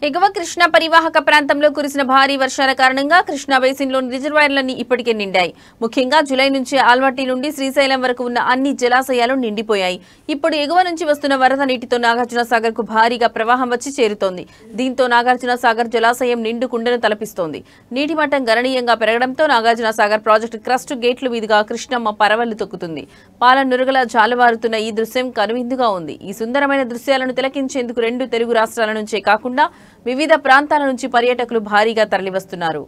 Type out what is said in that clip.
ఎగువ కృష్ణా పరివాహక ప్రాంతంలో కురిసిన భారీ వర్షాల కారణంగా కృష్ణా బేసిన్లోని రిజర్వాయర్లన్నీ ఇప్పటికే నిండాయి. ముఖ్యంగా జూలై నుంచి ఆల్మట్టి నుండి శ్రీశైలం వరకు ఉన్న అన్ని జలాశయాలు నిండిపోయాయి. ఇప్పుడు ఎగువ నుంచి వస్తున్న వరద నీటితో నాగార్జునసాగర్ కు భారీగా ప్రవాహం వచ్చి చేరుతోంది. దీంతో నాగార్జునసాగర్ జలాశయం నిండు కుండను తలపిస్తోంది. నీటి మట్టం గణనీయంగా పెరగడంతో నాగార్జునసాగర్ ప్రాజెక్టు క్రస్ట్ గేట్లు మీదుగా కృష్ణమ్మ పరవళ్లు తొక్కుతుంది. పాలనురగల జాలువారుతున్న ఈ దృశ్యం కనువిందుగా ఉంది. ఈ సుందరమైన దృశ్యాలను తిలకించేందుకు రెండు తెలుగు రాష్ట్రాల నుంచే కాకుండా వివిధ ప్రాంతాల నుంచి పర్యాటకులు భారీగా తరలివస్తున్నారు.